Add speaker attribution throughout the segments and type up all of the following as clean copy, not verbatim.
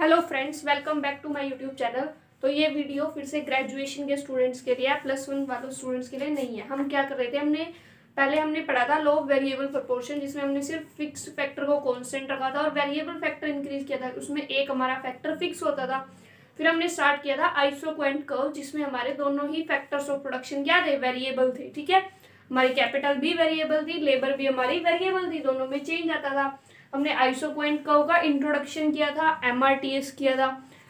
Speaker 1: Hello friends, welcome back to my YouTube channel. तो ये video फिर से ग्रेजुएशन के स्टूडेंट्स के लिए +1 वालों स्टूडेंट्स के लिए नहीं है। हम क्या कर रहे थे, हमने पढ़ा था लॉ ऑफ वेरिएबल प्रोपोर्शन, जिसमें हमने सिर्फ फिक्स फैक्टर को कांस्टेंट रखा था और वेरिएबल फैक्टर इंक्रीज किया था। उसमें एक हमारा फैक्टर फिक्स होता था। फिर हमने स्टार्ट किया था आइसोक्वेंट कर्व, जिसमें हमारे दोनों ही फैक्टर्स ऑफ प्रोडक्शन क्या थे, वेरिएबल थे। ठीक है, हमारी कैपिटल भी वेरिएबल थी, लेबर भी हमारी वेरिएबल थी, दोनों में चेंज आता था। हमने आइसोक्वेंट कर्व का इंट्रोडक्शन किया था, MRTS किया था।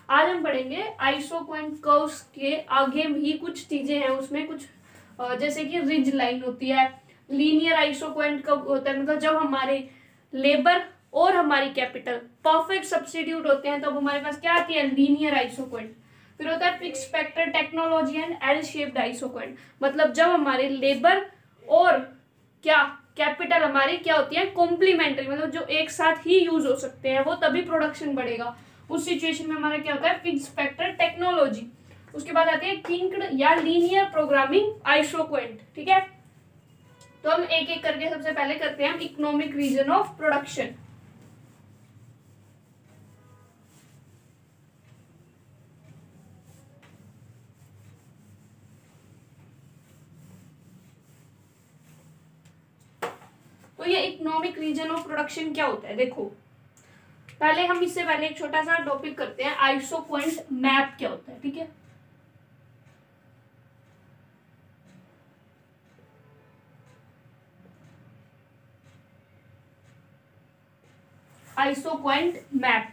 Speaker 1: आज हम पढ़ेंगे आइसोक्वेंट कर्व्स के आगे भी कुछ चीजें हैं, उसमें कुछ जैसे कि रिज लाइन होती है, लीनियर आइसोक्वेंट कर्व होता है, मतलब जब हमारे लेबर और हमारी कैपिटल परफेक्ट सब्स्टिट्यूट होते हैं तब हमारे पास क्या आती है, लीनियर आइसोक्वेंट। फिर होता है fix factor technology and L shaped isoquant, मतलब जब हमारे लेबर और क्या कैपिटल हमारी क्या होती है, कॉम्प्लीमेंट्री, मतलब जो एक साथ ही यूज हो सकते हैं, वो तभी प्रोडक्शन बढ़ेगा। उस सिचुएशन में हमारा क्या होता है, फिक्स फैक्टर टेक्नोलॉजी। उसके बाद आती है किंक्ड या लीनियर प्रोग्रामिंग आइसोक्वेंट। ठीक है, तो हम एक एक करके सबसे पहले करते हैं हम इकोनॉमिक रीजन ऑफ प्रोडक्शन। तो ये इकोनॉमिक रीजन ऑफ प्रोडक्शन क्या होता है, देखो पहले हम इससे पहले एक छोटा सा टॉपिक करते हैं, आइसोक्वेंट मैप क्या होता है। ठीक है, आइसोक्वेंट मैप।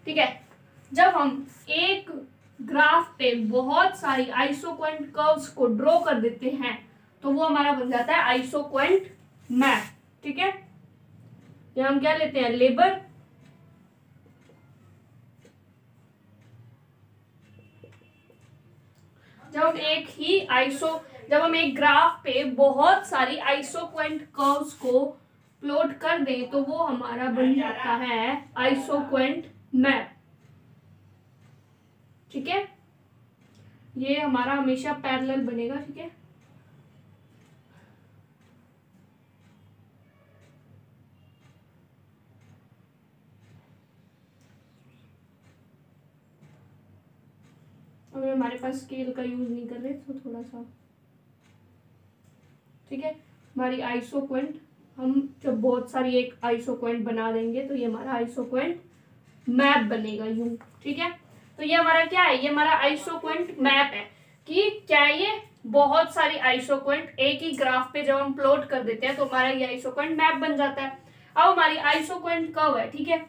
Speaker 1: ठीक है, जब हम एक ग्राफ पे बहुत सारी आइसोक्वेंट कर्व्स को ड्रॉ कर देते हैं तो वो हमारा बन जाता है आइसोक्वेंट मैप। ठीक है, ये हम क्या लेते हैं, लेबर जब हम एक ग्राफ पे बहुत सारी आइसोक्वेंट कर्व्स को प्लॉट कर दें तो वो हमारा बन जाता है आइसोक्वेंट मैप। ठीक है, ये हमारा हमेशा पैरेलल बनेगा। ठीक है, अभी हमारे पास स्केल का यूज नहीं कर रहे तो थोड़ा सा। ठीक है, हमारी आइसोक्वेंट, हम जब बहुत सारी एक आइसोक्वेंट बना देंगे तो ये हमारा आइसोक्वेंट मैप बनेगा यूं। ठीक है, तो ये हमारा क्या है, ये हमारा आइसोक्वेंट मैप है कि क्या ये बहुत सारी आइसोक्वेंट एक ही ग्राफ पे जब हम प्लॉट कर देते हैं तो हमारा ये आइसोक्वेंट मैप बन जाता है। अब हमारी आइसोक्वेंट कर्व है, ठीक है,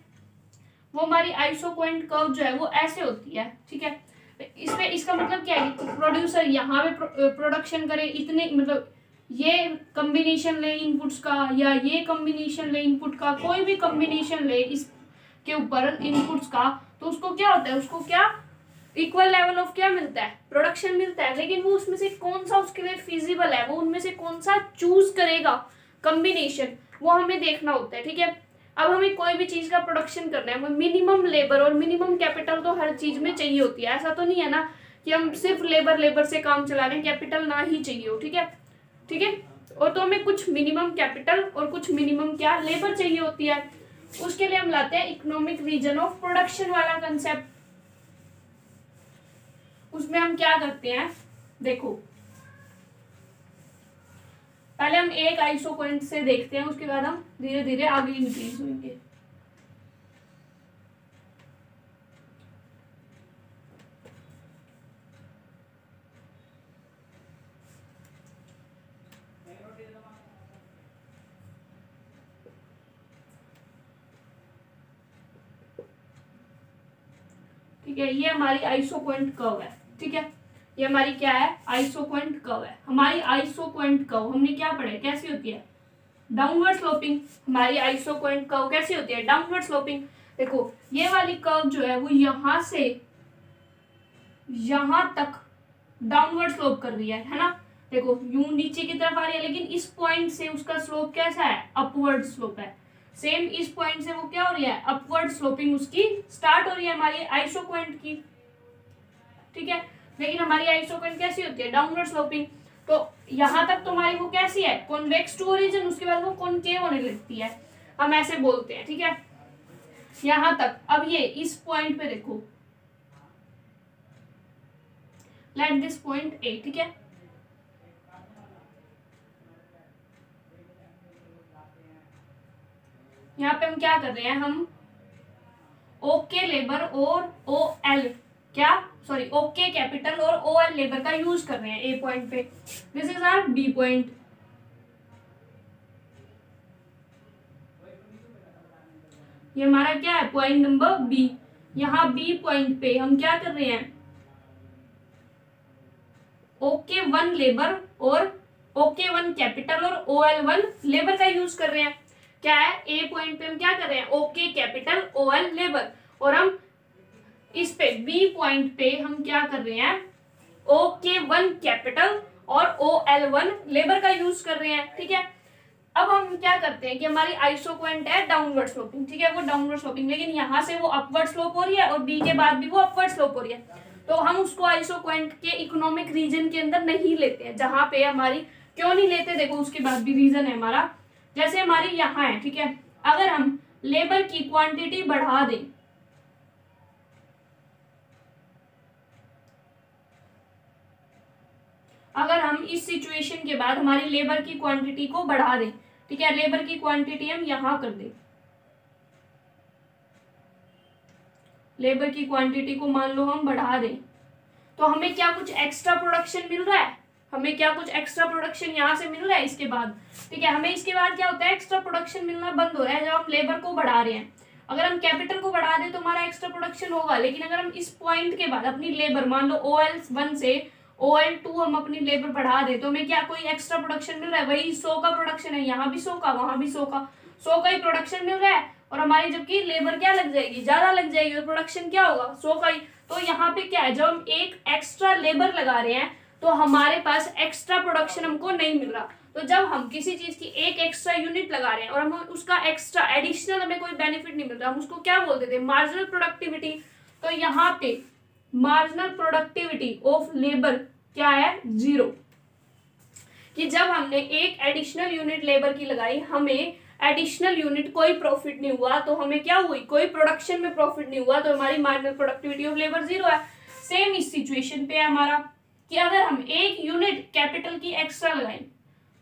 Speaker 1: वो हमारी आइसोक्वेंट कर्व जो है वो ऐसे होती है। ठीक है, इसमें इसका मतलब क्या है, प्रोड्यूसर यहाँ पे प्रोडक्शन करे इतने, मतलब ये कॉम्बिनेशन ले इनपुट्स का या ये कॉम्बिनेशन ले इनपुट का, कोई भी कॉम्बिनेशन ले इसके ऊपर इनपुट्स का, तो उसको क्या होता है, उसको क्या इक्वल लेवल ऑफ क्या मिलता है, प्रोडक्शन मिलता है। लेकिन वो उसमें से कौन सा उसके लिए फिजिबल है, वो उनमें से कौन सा चूज करेगा कॉम्बिनेशन, वो हमें देखना होता है। ठीक है, अब हमें कोई भी चीज का प्रोडक्शन करना है, मिनिमम लेबर और मिनिमम कैपिटल तो हर चीज में चाहिए होती है। ऐसा तो नहीं है ना कि हम सिर्फ लेबर से काम चला रहे हैं, कैपिटल ना ही चाहिए हो। ठीक है, ठीक है, और तो हमें कुछ मिनिमम कैपिटल और कुछ मिनिमम क्या लेबर चाहिए होती है। उसके लिए हम लाते हैं इकोनॉमिक रीजन ऑफ प्रोडक्शन वाला कंसेप्ट। उसमें हम क्या करते हैं, देखो पहले हम एक आइसोक्वेंट से देखते हैं, उसके बाद हम धीरे धीरे आगे इंक्रीज होंगे। ठीक है, ये हमारी आइसोक्वेंट कर्व है। ठीक है, ये हमारी क्या है, आइसोक्वेंट कर्व है। हमारी आइसोक्वेंट कर्व हमने क्या पढ़ा है, कैसी होती है, डाउनवर्ड स्लोपिंग। हमारी आइसोक्वेंट कर्व कैसी होती है, डाउनवर्ड स्लोपिंग। देखो ये वाली कर्व जो है वो यहां से यहां तक डाउनवर्ड स्लोप कर रही है ना। देखो यूं नीचे की तरफ आ रही है, लेकिन इस पॉइंट से उसका स्लोप कैसा है, अपवर्ड स्लोप है। सेम इस पॉइंट से वो क्या हो रही है, अपवर्ड स्लोपिंग उसकी स्टार्ट हो रही है हमारी आइसोक्वेंट की। ठीक है, लेकिन हमारी आइसोक्वेंट कैसी होती है, डाउनवर्ड स्लोपिंग। तो यहां तक तो हमारी वो कैसी है, कॉन्वेक्स टू ओरिजिन, उसके बाद वो कॉनकेव होने लगती है, हम ऐसे बोलते हैं। ठीक है, यहां तक। अब ये इस पॉइंट पे देखो, लेट दिस पॉइंट ए, ठीक है। यहाँ पे हम क्या कर रहे हैं, हम ओके लेबर और ओ एल क्या सॉरी ओके कैपिटल और ओ एल लेबर का यूज कर रहे हैं ए पॉइंट पे। This is our B point. ये हमारा क्या है, पॉइंट नंबर बी। यहाँ बी पॉइंट पे हम क्या कर रहे हैं, ओके वन लेबर और ओके वन कैपिटल और ओ एल वन लेबर का यूज कर रहे हैं। क्या है, ए पॉइंट पे हम क्या कर रहे हैं, okay capital O L labour, और हम इस पे बी पॉइंट पे हम क्या कर रहे हैं, ओके वन कैपिटल और ओ एल वन लेबर का यूज कर रहे हैं, ठीक है। अब हम क्या करते हैं कि हमारी आइसोक्वेंट है डाउनवर्ड स्लोपिंग, ठीक है, वो डाउनवर्ड स्लोपिंग, लेकिन यहाँ से वो अपवर्ड स्लोप हो रही है और बी के बाद भी वो अपवर्ड स्लोप हो रही है, तो हम उसको आइसोक्वेंट के इकोनॉमिक रीजन के अंदर नहीं लेते हैं। जहां पे हमारी, क्यों नहीं लेते, देखो उसके बाद भी रीजन है हमारा। जैसे हमारी यहाँ है, ठीक है, अगर हम लेबर की क्वांटिटी बढ़ा दें, अगर हम इस सिचुएशन के बाद हमारी लेबर की क्वांटिटी को बढ़ा दें, ठीक है, लेबर की क्वांटिटी हम यहां कर दें, लेबर की क्वांटिटी को मान लो हम बढ़ा दें, तो हमें क्या कुछ एक्स्ट्रा प्रोडक्शन मिल रहा है, हमें क्या कुछ एक्स्ट्रा प्रोडक्शन यहाँ से मिल रहा है इसके बाद, ठीक है। हमें इसके बाद क्या होता है, एक्स्ट्रा प्रोडक्शन मिलना बंद हो रहा है जब हम लेबर को बढ़ा रहे हैं। अगर हम कैपिटल को बढ़ा दें तो हमारा एक्स्ट्रा प्रोडक्शन होगा, लेकिन अगर हम इस पॉइंट के बाद अपनी लेबर, मान लो OL1 से OL2 हम अपनी लेबर बढ़ा दें, तो हमें क्या कोई एक्स्ट्रा प्रोडक्शन मिल रहा है, वही 100 का प्रोडक्शन है, यहाँ भी 100 का, वहां भी 100 का, 100 का ही प्रोडक्शन मिल रहा है, और हमारी जबकि लेबर क्या लग जाएगी, ज्यादा लग जाएगी, और प्रोडक्शन क्या होगा, 100 का ही। तो यहाँ पे क्या है, जब हम एक एक्स्ट्रा लेबर लगा रहे हैं तो हमारे पास एक्स्ट्रा प्रोडक्शन हमको नहीं मिल रहा। तो जब हम किसी चीज की एक एक्स्ट्रा यूनिट लगा रहे हैं और हम उसका एक्स्ट्रा एडिशनल हमें कोई बेनिफिट नहीं मिल रहा, हम उसको क्या बोलते थे, मार्जिनल प्रोडक्टिविटी। तो यहाँ पे मार्जिनल प्रोडक्टिविटी ऑफ लेबर क्या है, 0, कि जब हमने एक एडिशनल यूनिट लेबर की लगाई, हमें एडिशनल यूनिट कोई प्रॉफिट नहीं हुआ, तो हमें क्या हुई, कोई प्रोडक्शन में प्रॉफिट नहीं हुआ, तो हमारी मार्जिनल प्रोडक्टिविटी ऑफ लेबर 0 है। सेम इस सिचुएशन पे है हमारा कि अगर हम एक यूनिट कैपिटल की एक्स्ट्रा लगाई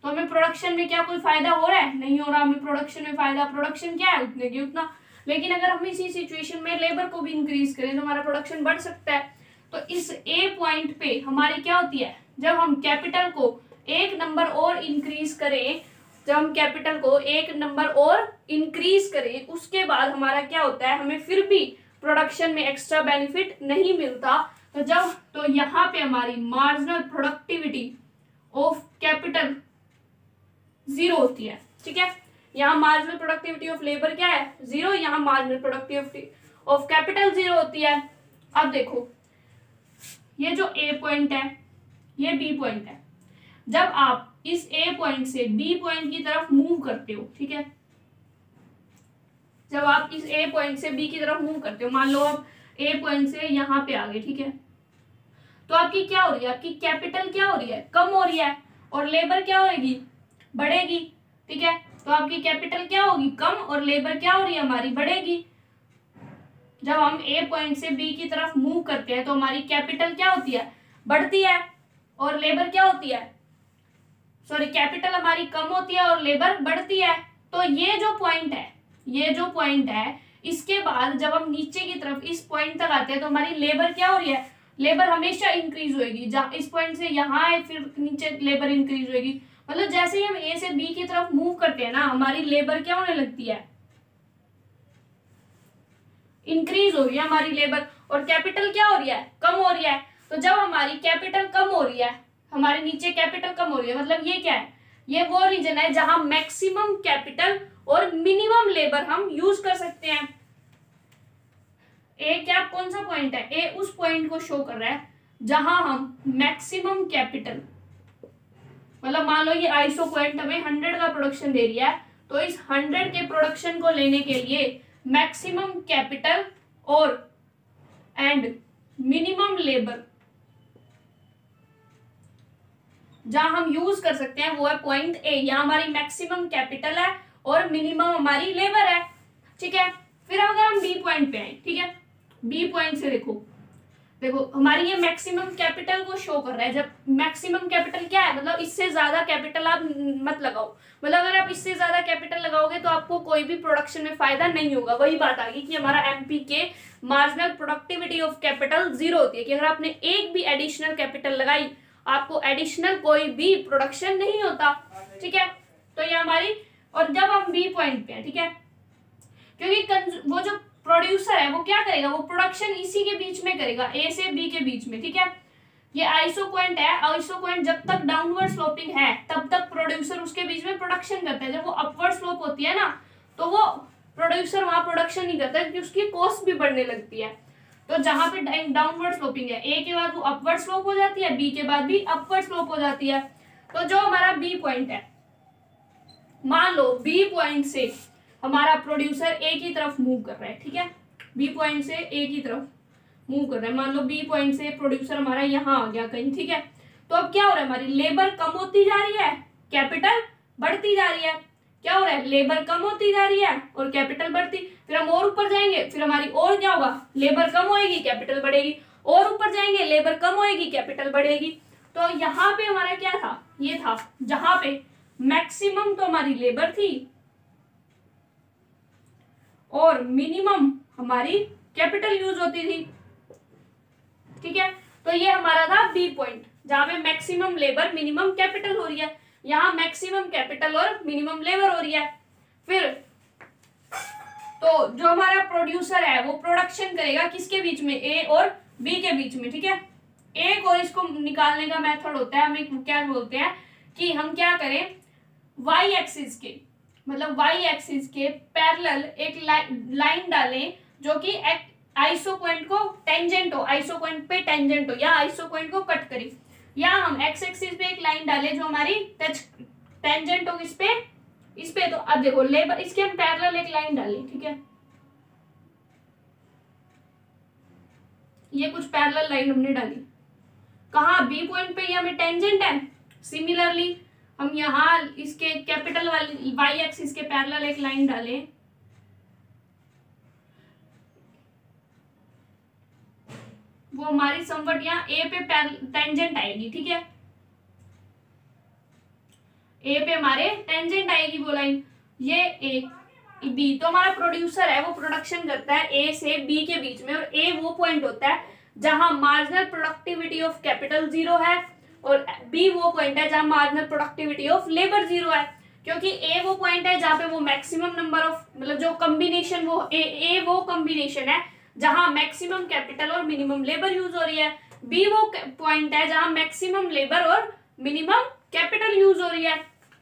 Speaker 1: तो हमें प्रोडक्शन में क्या कोई फायदा हो रहा है, नहीं हो रहा, हमें प्रोडक्शन में फायदा, प्रोडक्शन क्या है उतने की उतना। लेकिन अगर हम इसी सिचुएशन में लेबर को भी इंक्रीज करें तो हमारा प्रोडक्शन बढ़ सकता है। तो इस ए पॉइंट पे हमारी क्या होती है, जब हम कैपिटल को एक नंबर और इंक्रीज करें, जब हम कैपिटल को एक नंबर और इंक्रीज करें, उसके बाद हमारा क्या होता है, हमें फिर भी प्रोडक्शन में एक्स्ट्रा बेनिफिट नहीं मिलता। तो यहाँ पे हमारी मार्जिनल प्रोडक्टिविटी ऑफ कैपिटल 0 होती है, ठीक है। यहाँ मार्जिनल प्रोडक्टिविटी ऑफ लेबर क्या है, 0, यहाँ मार्जिनल प्रोडक्टिविटी ऑफ कैपिटल 0 होती है। अब देखो, ये जो ए पॉइंट है, ये बी पॉइंट है, जब आप इस ए पॉइंट से बी पॉइंट की तरफ मूव करते हो, ठीक है, जब आप इस ए पॉइंट से बी की तरफ मूव करते हो, मान लो आप ए पॉइंट से यहाँ पे आ गए, ठीक है, तो आपकी क्या हो रही है, आपकी कैपिटल क्या हो रही है, कम हो रही है, और लेबर क्या होगी, बढ़ेगी, ठीक है। तो आपकी कैपिटल क्या होगी, कम, और लेबर क्या हो रही है, हमारी बढ़ेगी। जब हम ए पॉइंट से बी की तरफ मूव करते हैं तो हमारी कैपिटल क्या होती है, बढ़ती है, और लेबर क्या होती है, सॉरी, कैपिटल हमारी कम होती है और लेबर बढ़ती है। तो ये जो पॉइंट है, ये जो पॉइंट है, इसके बाद जब हम नीचे की तरफ इस पॉइंट तक आते हैं तो हमारी लेबर क्या हो रही है, लेबर हमेशा इंक्रीज होगी। जहाँ इस पॉइंट से यहाँ है, फिर नीचे लेबर इंक्रीज होगी, मतलब जैसे ही हम ए से बी की तरफ मूव करते हैं ना, हमारी लेबर क्या होने लगती है, इंक्रीज हो रही है हमारी लेबर, और कैपिटल क्या हो रही है, कम हो रही है। तो जब हमारी कैपिटल कम हो रही है, हमारे नीचे कैपिटल कम हो रही है, मतलब ये क्या है, ये वो रीजन है जहां मैक्सिमम कैपिटल और मिनिमम लेबर हम यूज कर सकते हैं। ए क्या कौन सा पॉइंट है, ए उस पॉइंट को शो कर रहा है जहां हम मैक्सिमम कैपिटल, मतलब मान लो ये आइसो पॉइंट हमें 100 का प्रोडक्शन दे रही है, तो इस 100 के प्रोडक्शन को लेने के लिए मैक्सिमम कैपिटल और एंड मिनिमम लेबर जहां हम यूज कर सकते हैं वो है पॉइंट ए। यहाँ हमारी मैक्सिमम कैपिटल है और मिनिमम हमारी लेबर है, ठीक है। फिर अगर हम बी पॉइंट पे आए, ठीक है, बी पॉइंट से देखो हमारी ये मैक्सिमम कैपिटल को शो कर रहा है। जब मैक्सिमम कैपिटल क्या है, मतलब इससे ज्यादा कैपिटल आप मत लगाओ, मतलब अगर आप इससे ज्यादा कैपिटल लगाओगे तो आपको कोई भी प्रोडक्शन में फायदा नहीं होगा। वही बात आ गई कि हमारा एमपी के मार्जिनल प्रोडक्टिविटी ऑफ कैपिटल 0 होती है, कि अगर आपने एक भी एडिशनल कैपिटल लगाई आपको एडिशनल कोई भी प्रोडक्शन नहीं होता, ठीक है। तो ये हमारी, और जब हम बी पॉइंट पे हैं, ठीक है, क्योंकि वो जो प्रोड्यूसर है वो क्या करेगा, वो प्रोडक्शन इसी के बीच में करेगा, ए से बी के बीच में, ठीक है। ये आइसोक्वेंट है, आइसोक्वेंट जब तक डाउनवर्ड स्लोपिंग है तब तक प्रोड्यूसर उसके बीच में प्रोडक्शन करता है। जब वो अपवर्ड स्लोप होती है ना तो वो प्रोड्यूसर वहां प्रोडक्शन नहीं करता, क्योंकि उसकी कॉस्ट भी बढ़ने लगती है। तो जहां पे डाउनवर्ड स्लोपिंग है, ए के बाद वो अपवर्ड स्लोप हो जाती है, बी के बाद भी अपवर्ड स्लोप हो जाती है। तो जो हमारा बी पॉइंट है, मान लो बी पॉइंट से हमारा प्रोड्यूसर ए की तरफ मूव कर रहा है, ठीक है, बी पॉइंट से ए की तरफ मूव कर रहा है। मान लो बी पॉइंट से प्रोड्यूसर हमारा यहाँ आ गया कहीं, ठीक है। तो अब क्या हो रहा है, हमारी लेबर कम होती जा रही है, कैपिटल बढ़ती जा रही है। क्या हो रहा है, लेबर कम होती जा रही है और कैपिटल बढ़ती। फिर हम और ऊपर जाएंगे, फिर हमारी और क्या होगा, लेबर कम होएगी कैपिटल बढ़ेगी, और ऊपर जाएंगे लेबर कम होएगी कैपिटल बढ़ेगी। तो यहाँ पे हमारा क्या था, ये था जहां पे मैक्सिमम तो हमारी लेबर थी और मिनिमम हमारी कैपिटल यूज होती थी, ठीक है। तो ये हमारा था बी पॉइंट, जहां पे मैक्सिमम लेबर मिनिमम कैपिटल हो रही है। यहाँ मैक्सिमम कैपिटल और मिनिमम लेबर हो रही है। फिर तो जो हमारा प्रोड्यूसर है वो प्रोडक्शन करेगा किसके बीच में, ए और बी के बीच में, ठीक है। एक और इसको निकालने का मेथड होता है, हमें क्या बोलते हैं कि हम क्या करें, वाई एक्सिस के, मतलब वाई एक्सिस के पैरेलल एक लाइन डालें जो कि आइसोक्वेंट को टेंजेंट हो, आइसोक्वेंट पे टेंजेंट हो, या आइसोक्वेंट को कट करें, या हम एक्स एक्सिस पे एक लाइन डालें जो हमारी टेंजेंट हो इस पे। तो अब देखो लेबर, इसके हम पैरेलल एक लाइन डालें, ठीक है, ये कुछ पैरेलल लाइन हमने डाली, कहाँ, बी पॉइंट पे, ये हमें टेंजेंट है। सिमिलरली हम यहाँ इसके कैपिटल वाली वाई एक्सिस के पैरेलल एक लाइन डालें, वो हमारी समवट यहाँ ए पे टेंजेंट आएगी, ठीक है, ए पे हमारे टेंजेंट आएगी वो लाइन, ये ए बी। तो हमारा प्रोड्यूसर है वो प्रोडक्शन करता है ए से बी के बीच में, और ए वो पॉइंट होता है जहां मार्जिनल प्रोडक्टिविटी ऑफ कैपिटल 0 है, और बी वो पॉइंट है जहां मार्जिनल प्रोडक्टिविटी ऑफ लेबर 0 है। क्योंकि ए वो पॉइंट है जहां पे वो मैक्सिमम नंबर ऑफ, मतलब जो कॉम्बिनेशन, वो ए वो कॉम्बिनेशन है जहां मैक्सिमम कैपिटल और मिनिमम लेबर यूज हो रही है। बी वो पॉइंट है जहां मैक्सिमम लेबर और मिनिमम कैपिटल यूज हो रही है।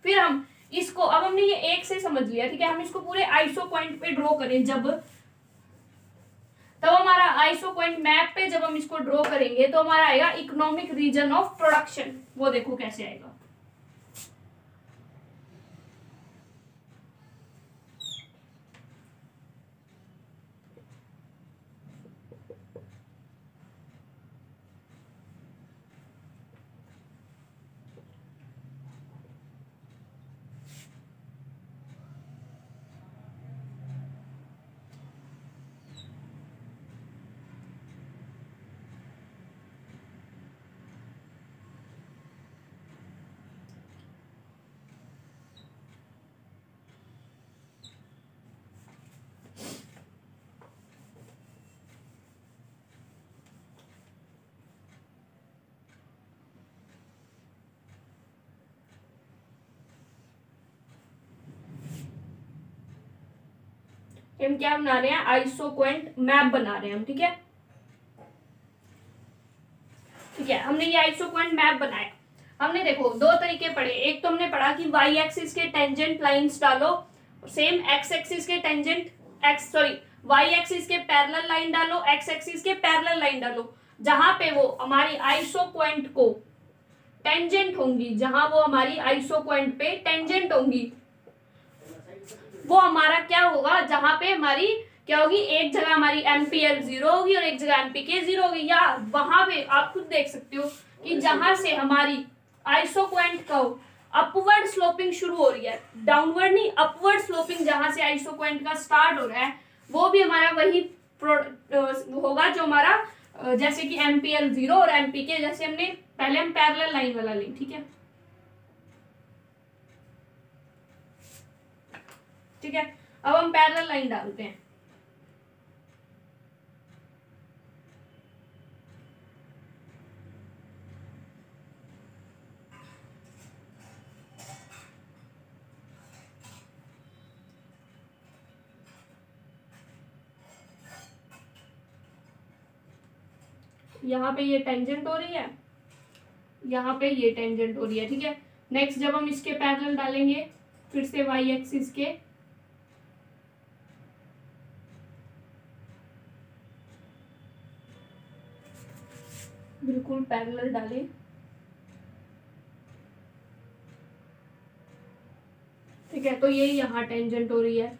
Speaker 1: फिर हम इसको, अब हमने ये एक से समझ लिया, ठीक है, हम इसको पूरे आइसो पॉइंट पे ड्रॉ करें जब, तब हमारा आइसो पॉइंट मैप पे जब हम इसको ड्रॉ करेंगे तो हमारा आएगा इकोनॉमिक रीजन ऑफ प्रोडक्शन। वो देखो कैसे आएगा, हम क्या बना रहे हैं, आइसोक्वेंट मैप बना रहे हैं हम, ठीक है, ठीक है। हमने ये आइसोक्वेंट मैप बनाया, हमने देखो दो तरीके पढ़े, एक तो हमने पढ़ा कि वाई एक्सिस के टेंजेंट लाइंस डालो, सेम एक्स एक्सिस के टेंजेंट वाई एक्सिस के पैरेलल लाइन डालो, एक्स एक्सिस के पैरेलल लाइन डालो, जहां पे वो हमारी आइसोक्वेंट को टेंजेंट होंगी, जहां वो हमारी आइसोक्वेंट पे टेंजेंट होंगी, वो हमारा क्या होगा, जहां पे हमारी क्या होगी, एक जगह हमारी एमपीएल 0 होगी और एक जगह एमपीके 0 होगी। या वहां पे आप खुद देख सकते हो कि जहां से हमारी आइसोक्वेंट कर्व अपवर्ड स्लोपिंग शुरू हो रही है, डाउनवर्ड नहीं, अपवर्ड स्लोपिंग जहां से आइसोक्वेंट का स्टार्ट हो रहा है, वो भी हमारा वही होगा जो हमारा जैसे कि MPL 0 और MPK, जैसे हमने पहले हम पैरेलल लाइन वाला लें, ठीक है। ठीक है, अब हम पैरेलल लाइन डालते हैं। यहाँ पे ये टेंजेंट हो रही है, यहाँ पे ये टेंजेंट हो रही है, ठीक है। नेक्स्ट जब हम इसके पैरेलल डालेंगे फिर से y एक्सिस के, बिल्कुल पैरेलल डालें, ठीक है। तो ये यहाँ टेंजेंट हो रही है।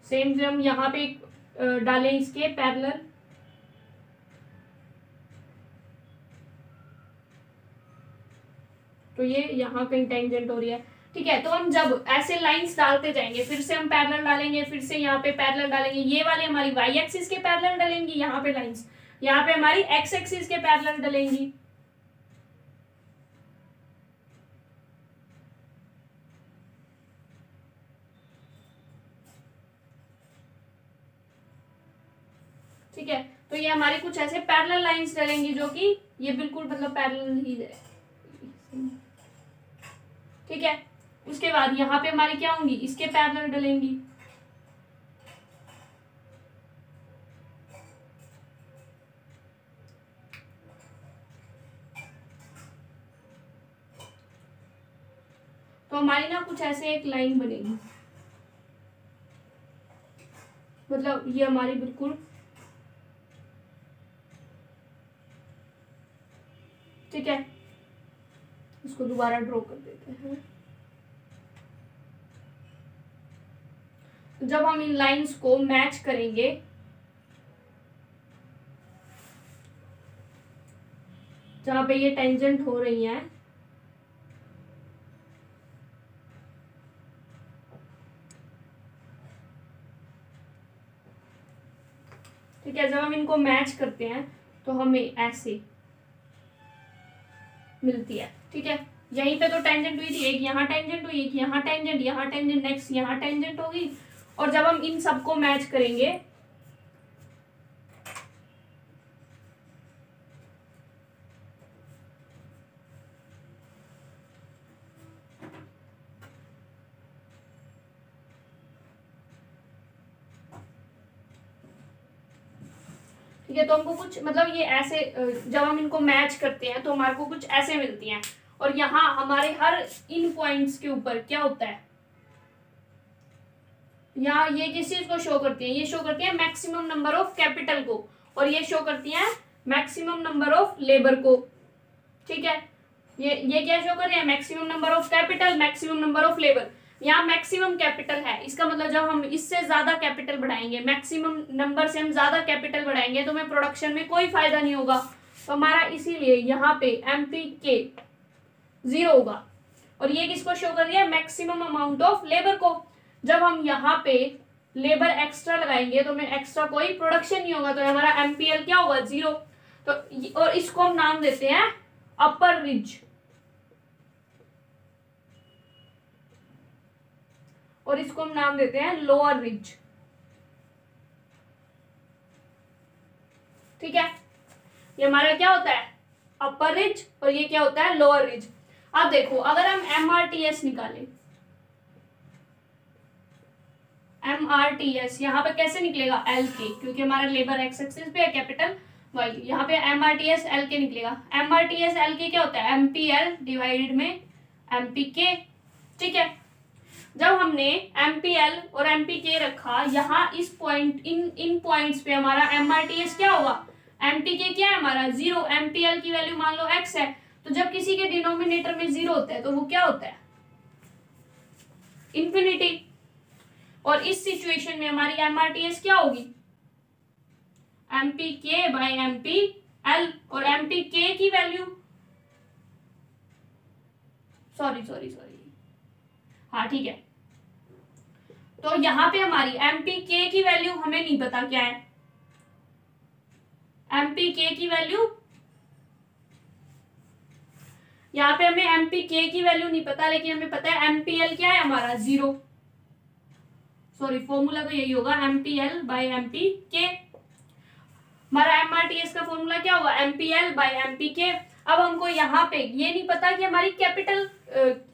Speaker 1: सेम जब हम यहाँ पे डालें इसके पैरेलल, तो ये यहाँ कहीं टेंजेंट हो रही है, ठीक है। तो हम जब ऐसे लाइंस डालते जाएंगे, फिर से हम पैरेलल डालेंगे, फिर से यहाँ पे पैरेलल डालेंगे, ये वाली हमारी y एक्सिस के पैरेलल डलेंगी, यहाँ पे लाइंस, यहाँ पे हमारी x एक्सिस के पैरेलल डलेंगी। ठीक है, तो ये हमारी कुछ ऐसे पैरेलल लाइंस डलेंगी जो कि ये बिल्कुल मतलब पैरेलल ही है, ठीक है। उसके बाद यहाँ पे हमारी क्या होंगी, इसके पैरेलल डलेंगी, तो हमारी ना कुछ ऐसे एक लाइन बनेगी, मतलब ये हमारी बिल्कुल, ठीक है। इसको दोबारा ड्रॉ कर देते हैं। जब हम इन लाइंस को मैच करेंगे, जहां पे ये टेंजेंट हो रही हैं, ठीक है, जब हम इनको मैच करते हैं तो हमें ऐसे मिलती है, ठीक है। यहीं पे तो टेंजेंट हुई थी, एक यहाँ टेंजेंट हुई, एक यहाँ टेंजेंट, यहाँ टेंजेंट, नेक्स्ट यहाँ टेंजेंट होगी। और जब हम इन सबको मैच करेंगे, ठीक है, तो हमको कुछ मतलब ये ऐसे जब हम इनको मैच करते हैं तो हमारे को कुछ ऐसे मिलती हैं। और यहाँ हमारे हर इन पॉइंट्स के ऊपर क्या होता है, यहाँ ये किस चीज को शो करती है, ये शो करती है मैक्सिमम नंबर ऑफ कैपिटल को, और ये शो करती है मैक्सिमम नंबर ऑफ लेबर को, ठीक है। ये क्या शो कर रहे हैं, maximum number of capital, maximum number of labour. यहाँ मैक्सिमम कैपिटल है, इसका मतलब जब हम इससे ज्यादा कैपिटल बढ़ाएंगे, मैक्सिमम नंबर से हम ज्यादा कैपिटल बढ़ाएंगे तो हमें प्रोडक्शन में कोई फायदा नहीं होगा। तो हमारा इसीलिए यहाँ पे MPK 0 होगा। और ये किसको शो कर रही है, मैक्सिमम अमाउंट ऑफ लेबर को। जब हम यहाँ पे लेबर एक्स्ट्रा लगाएंगे तो हमें एक्स्ट्रा कोई प्रोडक्शन नहीं होगा, तो हमारा MPL क्या होगा, 0। तो और इसको हम नाम देते हैं अपर रिज, और इसको हम नाम देते हैं लोअर रिज, ठीक है। ये हमारा क्या होता है, अपर रिज, और ये क्या होता है, लोअर रिज। अब देखो, अगर हम MRTS निकालें, MRTS यहाँ पे कैसे निकलेगा, LK, क्योंकि हमारा लेबर एक्स एक्सिस पे है, कैपिटल Y, यहाँ पे MRTS LK निकलेगा। MRTS LK क्या होता है, MPL डिवाइडेड में MPK, ठीक है। जब हमने MPL और MPK रखा यहाँ इस पॉइंट, इन पॉइंट्स पे हमारा MRTS क्या होगा, MPK क्या है हमारा 0, MPL की वैल्यू मान लो x है। तो जब किसी के डिनोमिनेटर में 0 होता है तो वो क्या होता है, इंफिनिटी। और इस सिचुएशन में हमारी MRTS क्या होगी, MPK बाय MPL, और MPK की वैल्यू सॉरी हाँ ठीक है, तो यहाँ पे हमारी एमपीके की वैल्यू हमें नहीं पता क्या है, एमपीके की वैल्यू, यहाँ पे हमें एमपीके की वैल्यू नहीं पता, लेकिन हमें पता है एमपीएल क्या है हमारा 0, सॉरी फॉर्मूला तो यही होगा एमपीएल बाई एमपीके। हमारा एमआरटीएस का फॉर्मूला क्या होगा, एमपीएल बाई एमपीके। अब हमको यहाँ पे ये नहीं पता कि हमारी कैपिटल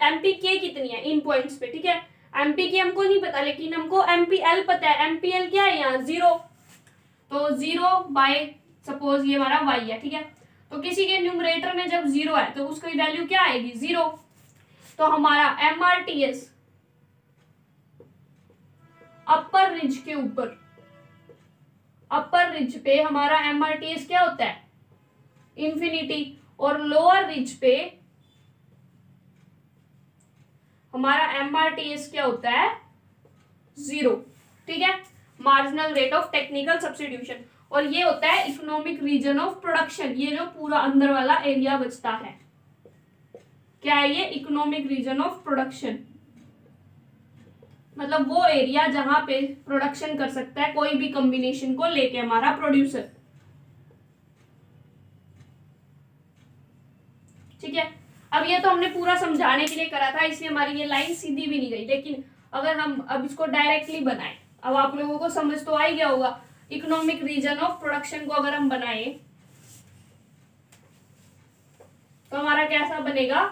Speaker 1: एमपीके कितनी है इन पॉइंट्स पे, ठीक है, एमपीके हमको नहीं पता, लेकिन हमको एमपीएल पता है, एमपीएल क्या है यहाँ 0, तो 0 बाय सपोज ये हमारा y है, ठीक है, तो किसी के न्यूमरेटर में जब 0 है तो उसकी वैल्यू क्या आएगी 0, तो हमारा एमआरटीएस अपर रिज के ऊपर, अपर रिज पे हमारा एमआरटीएस क्या होता है इंफिनिटी, और लोअर रिज पे हमारा एमआरटीएस क्या होता है 0, ठीक है, marginal rate of technical substitution. और ये होता है इकोनॉमिक रीजन ऑफ प्रोडक्शन, ये जो पूरा अंदर वाला एरिया बचता है, क्या है ये इकोनॉमिक रीजन ऑफ प्रोडक्शन, मतलब वो एरिया जहां पे प्रोडक्शन कर सकता है कोई भी कॉम्बिनेशन को लेके हमारा प्रोड्यूसर, ठीक है। अब ये तो हमने पूरा समझाने के लिए करा था, इसलिए हमारी ये लाइन सीधी भी नहीं गई, लेकिन अगर हम अब इसको डायरेक्टली बनाएं, अब आप लोगों को समझ तो आ ही गया होगा, इकोनॉमिक रीजन ऑफ प्रोडक्शन को अगर हम बनाएं तो हमारा कैसा बनेगा,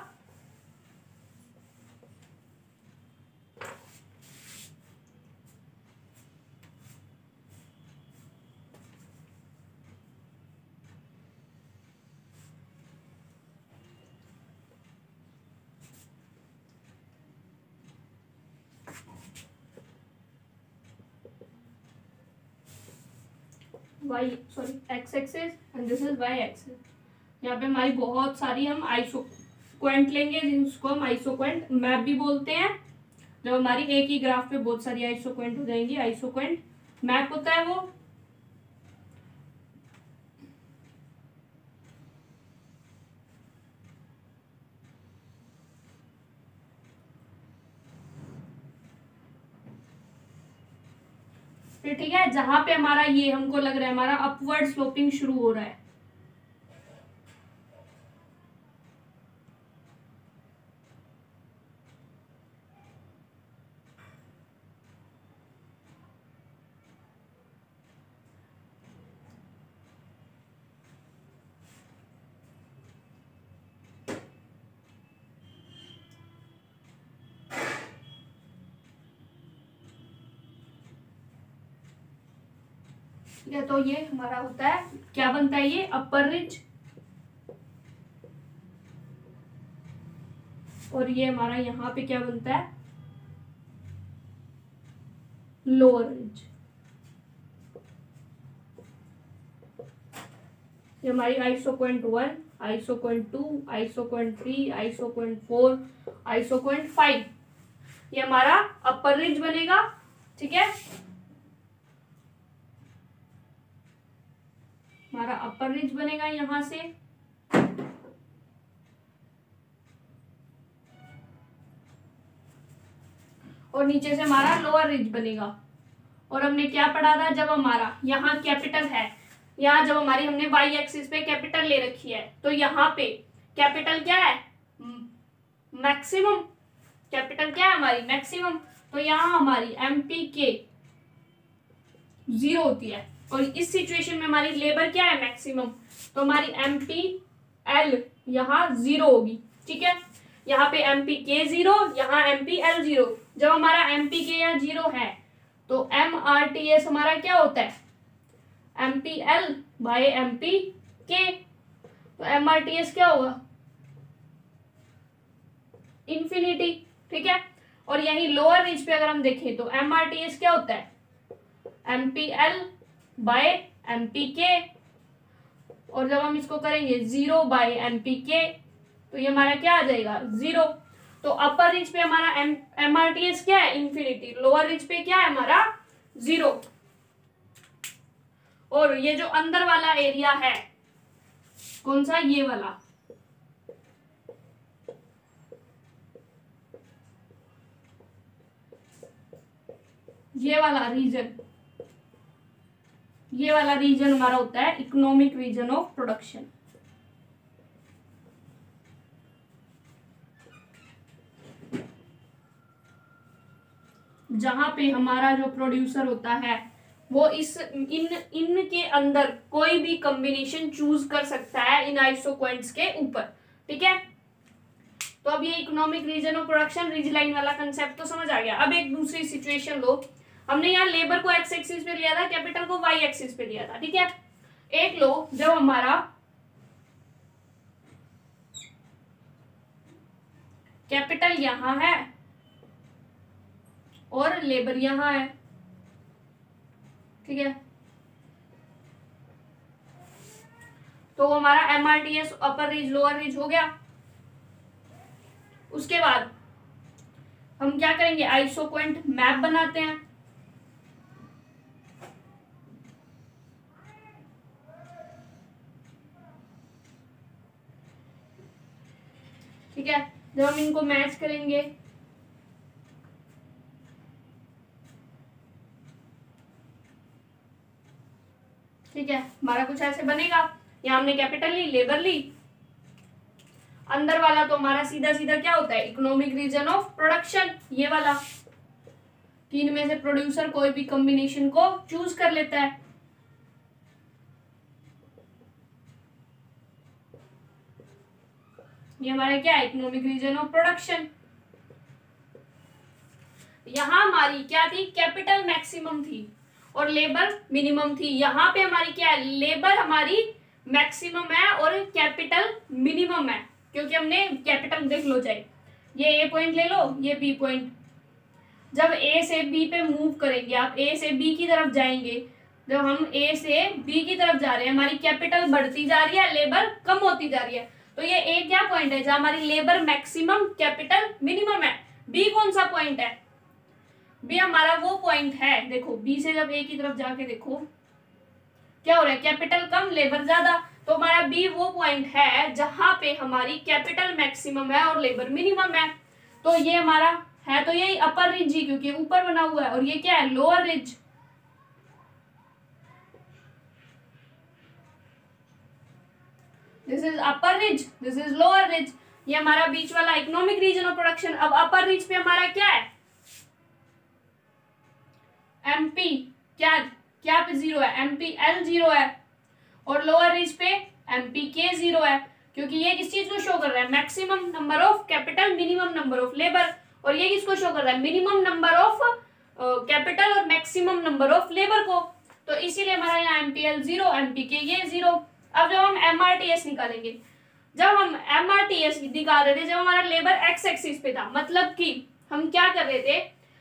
Speaker 1: Y sorry X axis and this is Y axis. यहाँ पे हमारी बहुत सारी हम आइसोक्वेंट लेंगे, जिसको हम आइसोक्वेंट मैप भी बोलते हैं, जब हमारी एक ही ग्राफ पे बहुत सारी आइसोक्वेंट हो जाएंगी, आइसोक्वेंट मैप होता है वो। फिर ठीक है, जहां पे हमारा ये हमको लग रहा है हमारा अपवर्ड स्लोपिंग शुरू हो रहा है, ठीक है, तो ये हमारा होता है क्या बनता है ये अपर रिज, और ये हमारा यहाँ पे क्या बनता है लोअर रिज। ये हमारी isoquant 1, isoquant 2, isoquant 3, isoquant 4, isoquant 5, ये हमारा अपर रिज बनेगा, ठीक है, हमारा अपर रिज बनेगा यहां से, और नीचे से हमारा लोअर रिज बनेगा। और हमने क्या पढ़ा था, जब हमारा यहाँ कैपिटल है, यहाँ जब हमारी हमने वाई एक्सिस पे कैपिटल ले रखी है, तो यहाँ पे कैपिटल क्या है मैक्सिमम, कैपिटल क्या है हमारी मैक्सिमम, तो यहाँ हमारी एमपीके 0 होती है, और इस सिचुएशन में हमारी लेबर क्या है मैक्सिमम, तो हमारी एमपीएल यहाँ 0 होगी, ठीक है, यहाँ पे एमपीके 0, यहाँ एमपीएल 0। जब हमारा एमपीके यहाँ 0 है तो एमआरटीएस हमारा क्या होता है एमपीएल बाय एमपीके, तो एमआरटीएस क्या होगा इंफिनिटी, ठीक है। और यही लोअर रिज पे अगर हम देखें तो एमआरटीएस क्या होता है एमपीएल बाय एमपीके, और जब हम इसको करेंगे 0 बाय एमपीके तो ये हमारा क्या आ जाएगा 0। तो अपर रिज पे हमारा एमआरटीएस क्या है इंफिनिटी, लोअर रिज पे क्या है हमारा 0। और ये जो अंदर वाला एरिया है कौन सा ये वाला, ये वाला रीजन हमारा होता है इकोनॉमिक रीजन ऑफ प्रोडक्शन। जहां पे हमारा जो प्रोड्यूसर होता है वो इनके अंदर कोई भी कॉम्बिनेशन चूज कर सकता है इन आइसोक्वेंट्स के ऊपर, ठीक है। तो अब ये economic region of production ridge line वाला कंसेप्ट तो समझ आ गया। अब एक दूसरी सिचुएशन लो, हमने यहाँ लेबर को एक्स एक्सिस पे लिया था, कैपिटल को वाई एक्सिस पे लिया था, ठीक है। एक लो जब हमारा कैपिटल यहां है और लेबर यहां है, ठीक है। तो हमारा एमआरटीएस अपर रिज लोअर रिज हो गया। उसके बाद हम क्या करेंगे, आइसोक्वेंट मैप बनाते हैं, ठीक है। जब हम इनको मैच करेंगे ठीक है, हमारा कुछ ऐसे बनेगा। यहाँ हमने कैपिटल ली, लेबर ली, अंदर वाला तो हमारा सीधा सीधा क्या होता है, इकोनॉमिक रीजन ऑफ प्रोडक्शन, ये वाला। तीन में से प्रोड्यूसर कोई भी कॉम्बिनेशन को चूज कर लेता है। ये हमारा क्या है, इकोनॉमिक रीजन ऑफ प्रोडक्शन। यहां हमारी क्या थी, कैपिटल मैक्सिमम थी और लेबर मिनिमम थी। यहाँ पे हमारी क्या है, लेबर हमारी मैक्सिमम है और कैपिटल मिनिमम है, क्योंकि हमने कैपिटल देख लो, चाहे ये ए पॉइंट ले लो, ये बी पॉइंट। जब ए से बी पे मूव करेंगे, आप ए से बी की तरफ जाएंगे, जब हम ए से बी की तरफ जा रहे हैं, हमारी कैपिटल बढ़ती जा रही है, लेबर कम होती जा रही है। तो ये ए क्या पॉइंट है, जहाँ हमारी लेबर मैक्सिमम कैपिटल मिनिमम है। बी कौन सा पॉइंट है, बी हमारा वो पॉइंट है, देखो बी से जब ए की तरफ जाके देखो क्या हो रहा है, कैपिटल कम लेबर ज्यादा। तो हमारा बी वो पॉइंट है जहां पे हमारी कैपिटल मैक्सिमम है और लेबर मिनिमम है। तो ये हमारा है, तो ये अपर रिज ही, क्योंकि ऊपर बना हुआ है, और ये क्या है, lower ridge. This is upper ridge, this is lower ridge. ये हमारा बीच वाला इकोनॉमिक रीजन ऑफ प्रोडक्शन। अब अपर रिज पे हमारा क्या है, एमपी क्या पे 0 है, एमपीएल 0 है, और लोअर रिज पे एमपीके 0 है, क्योंकि ये किस चीज को शो कर रहा है, maximum number of capital minimum number of labour. और ये किसको शो कर रहा है, मिनिमम नंबर ऑफ कैपिटल और मैक्सिमम नंबर ऑफ लेबर को। तो इसीलिए हमारा यहाँ एमपीएल 0, एमपीके ये 0। अब जब हम एमआरटीएस निकालेंगे, जब हम एमआरटीएस निकाल रहे थे, जब हमारा लेबर एक्स एक्सिस पे था, मतलब कि हम क्या कर रहे थे,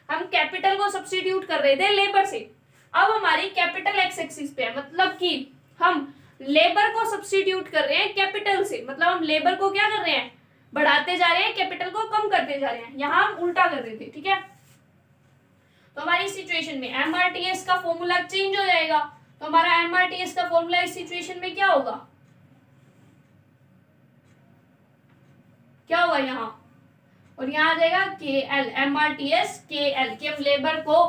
Speaker 1: हम कैपिटल को सब्स्टिट्यूट कर रहे थे लेबर से। अब हमारी कैपिटल एक्स एक्सिस पे है, मतलब कि हम लेबर को सब्स्टिट्यूट कर रहे हैं कैपिटल से, मतलब हम लेबर को क्या कर रहे हैं, बढ़ाते जा रहे हैं, कैपिटल को कम करते जा रहे हैं। यहाँ हम उल्टा कर रहे थे, ठीक है। तो हमारी सिचुएशन में एमआरटीएस का फॉर्मूला चेंज हो जाएगा। तो हमारा एमआरटीएस का फॉर्मूला इस सिचुएशन में क्या होगा, क्या होगा यहाँ, और यहाँ आ जाएगा के एल, एमआरटीएस के एल, कि हम लेबर को,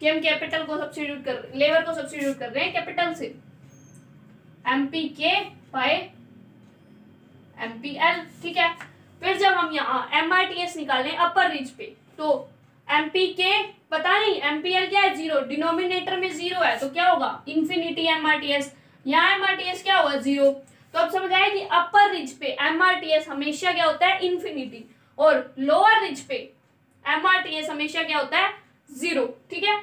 Speaker 1: कि हम कैपिटल को सब्स्टिट्यूट कर, लेबर को सब्स्टिट्यूट कर रहे हैं कैपिटल से, एमपीके बाय एमपीएल, ठीक है। फिर जब हम यहाँ एमआरटीएस निकालें अपर रिज पे, तो एमपीके पता नहीं, एमपीएल क्या है, 0, डिनोमिनेटर में 0 है, तो क्या होगा, इन्फिनिटी एमआरटीएस। यहाँ एमआरटीएस क्या होगा, 0। तो अब समझ आया कि अपर रिज पे एमआरटीएस हमेशा क्या होता है, इन्फिनिटी, और लोअर रिज पे एमआरटीएस हमेशा क्या होता है, 0, ठीक है।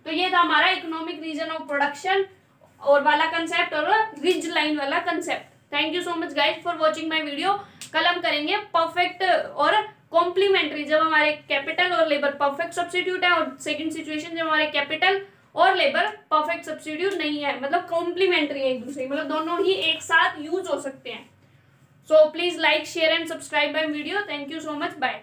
Speaker 1: तो ये था हमारा इकोनॉमिक रीजन ऑफ प्रोडक्शन और वाला कंसेप्ट और रिज लाइन वाला concept. Thank you so much guys for watching my video. कल हम करेंगे परफेक्ट और कॉम्प्लीमेंट्री, जब हमारे कैपिटल और लेबर परफेक्ट सब्स्टिट्यूट है, और सेकंड सिचुएशन जब हमारे कैपिटल और लेबर परफेक्ट सब्स्टिट्यूट नहीं है, मतलब कॉम्प्लीमेंट्री है एक दूसरे, मतलब दोनों ही एक साथ यूज हो सकते हैं। So please like share and subscribe my video. Thank you so much, bye.